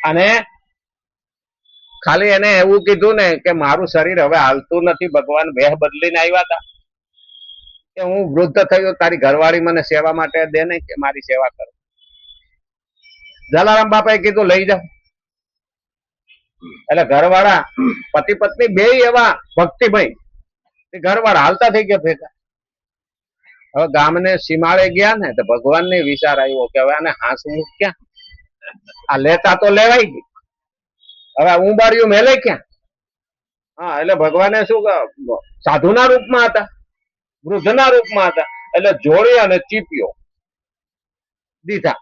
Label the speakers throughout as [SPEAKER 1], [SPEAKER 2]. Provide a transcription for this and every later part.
[SPEAKER 1] અને ખાલી એને એવું કીધું ને કે મારું શરીર હવે હાલતું નથી, ભગવાન વેહ બદલીને આવ્યા હતા કે હું વૃદ્ધ થયો, તારી ઘરવાળી મને સેવા માટે દે ને, કે મારી સેવા કર. જલારામ બાપાએ કીધું લઈ જાઓ. એટલે ઘરવાળા પતિ પત્ની બે એવા ભક્તિભાઈ, ઘરવાળા હાલતા થઈ ગયા ભેગા. હવે ગામને સીમાડે ગયા ને તો ભગવાન ને વિચાર આવ્યો કે હવે આને હાંસવું ક્યાં, આ લેતા તો લેવાય ગઈ, હવે ઉંબાડિયું મેલે ક્યાં. હા, એટલે ભગવાને શું સાધુના રૂપમાં હતા, વૃદ્ધના રૂપમાં હતા, એટલે જોડી અને ચીપિયો દીધા.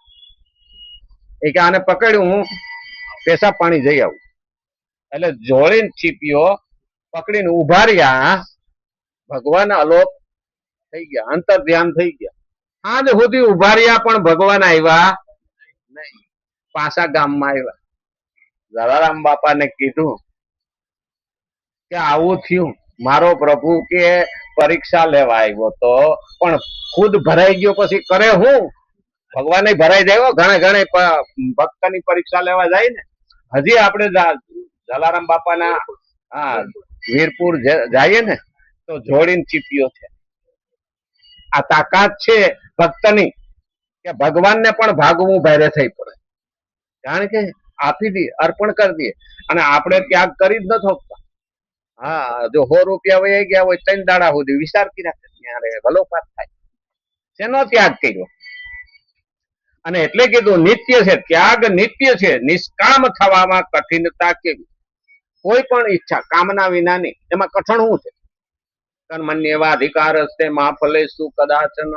[SPEAKER 1] એ કે આને પકડ્યું, હું પેશાબ પાણી જઈ આવું. એટલે જોડીને ચીપિયો પકડીને ઉભા રહ્યા. ભગવાન અલોપ થઈ ગયા, અંતર ધ્યાન થઈ ગયા. આજ સુધી ઉભા રહ્યા પણ ભગવાન આવ્યા નહીં. પાછા ગામમાં આવ્યા. જલારામ બાપાને કીધું કે આવું થયું, મારો પ્રભુ કે પરીક્ષા લેવા આવ્યો તો પણ ખુદ ભરાઈ ગયો, પછી કરે હું. ભગવાન ભરાઈ જાય, ઘણા ભક્તની પરીક્ષા લેવા જાય ને. હજી આપણે જલારામ બાપાના વીરપુર જઈએ ને તો જોડીને ચીપિયો છે. આ તાકાત છે ભક્તની કે ભગવાનને પણ ભાગવું ભારે થઈ પડે, કારણ કે આપી દે, અર્પણ કરી દે. અને આપણે ત્યાગ કરી જ ન શકતા. હા, જો 100 રૂપિયા વહી ગયા હોય 3 દાડા સુધી વિચાર કર્યા ત્યારે વલોપાત થાય, શેનો ત્યાગ કર્યો. અને એટલે કીધું નિત્ય છે, ત્યાગ નિત્ય છે. નિષ્કામ થવામાં કઠિનતા કેવી? કોઈ પણ ઈચ્છા કામના વિનાની, એમાં કઠણ શું છે? કર્મણ્ય એવા અધિકાર હસ્તે મા ફલેષુ કદાચન.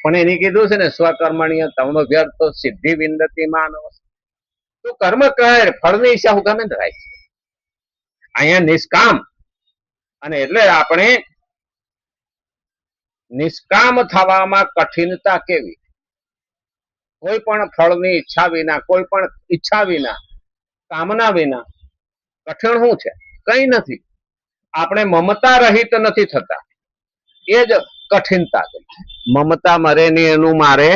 [SPEAKER 1] પણ એની કીધું છે ને સ્વકર્મણ્ય તમ વ્યર્થ સિદ્ધિ વિંદતી માનવ. તો કર્મ કર, ફળની ઈચ્છા હું ગમે થાય. અહીંયા નિષ્કામ, અને એટલે આપણે નિષ્કામ થવામાં કઠિનતા કેવી? કોઈ પણ ફળની ઈચ્છા વિના, કોઈ પણ ઈચ્છા વિના, કામના વિના કઠિન શું છે? કઈ નથી. આપણે મમતા રહિત નથી થતા, એ જ કઠિનતા. મમતા મરે ની એનું મારે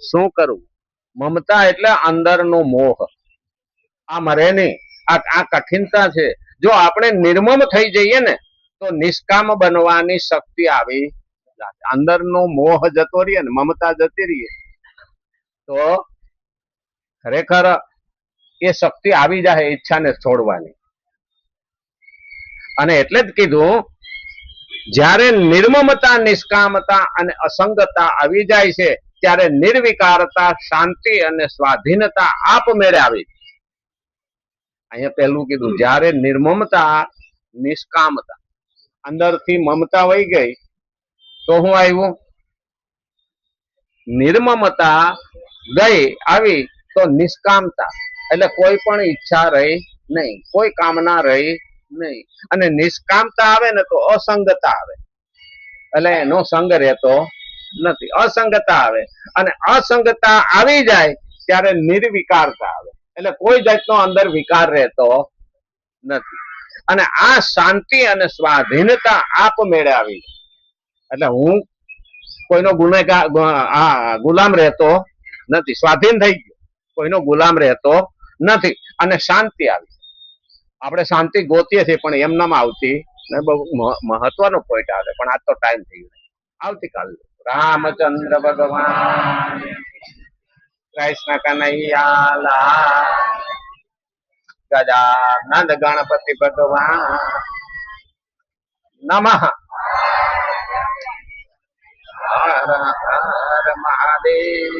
[SPEAKER 1] શું કરવું? મમતા એટલે અંદરનો મોહ, આ મરે નહીં. આ કઠિનતા છે. જો આપણે નિર્મમ થઈ જઈએ ને તો નિષ્કામ બનવાની શક્તિ આવી જાય. અંદરનો મોહ જતો રહીએ ને, મમતા જતી રહીએ તો ખરેખર એ શક્તિ આવી જાય ઈચ્છાને છોડવાની. અને એટલે જ કીધું, જ્યારે નિર્મમતા, નિષ્કામતા અને અસંગતા આવી જાય છે ત્યારે નિર્વિકારતા, શાંતિ અને સ્વાધીનતા આપમેળે આવી. અહીંયા પહેલું કીધું, જ્યારે નિર્મમતા, નિષ્કામતા, અંદરથી મમતા વહી ગઈ તો શું આવ્યું? નિર્મમતા ગઈ, આવી તો નિષ્કામતા, એટલે કોઈ પણ ઈચ્છા રહી નહીં, કોઈ કામના રહી નહીં. અને નિષ્કામતા આવે ને તો અસંગતા આવે, એટલે એનો સંગ રહેતો નથી. અસંગતા આવે, અને અસંગતા આવી જાય ત્યારે નિર્વિકારતા આવે, એટલે કોઈ જાતનો અંદર વિકાર રહેતો નથી. અને આ શાંતિ અને સ્વાધીનતા આપમેળે આવી જાય. એટલે હું કોઈનો ગુલામ રહેતો નથી, સ્વાધીન થઈ ગયો, કોઈનો ગુલામ રહેતો નથી. અને શાંતિ આવી. આપણે શાંતિ ગોતીએ છીએ પણ એમનામાં આવતી બહુ મહત્વનો પોઈન્ટ આવે. પણ આજ તો ટાઈમ થઈ ગયો, આવતીકાલ રામચંદ્ર ભગવાન કૃષ્ણ કનૈયા લાલ, ગજાનંદ ગણપતિ ભગવાન નમઃ. હર હર મહાદેવ.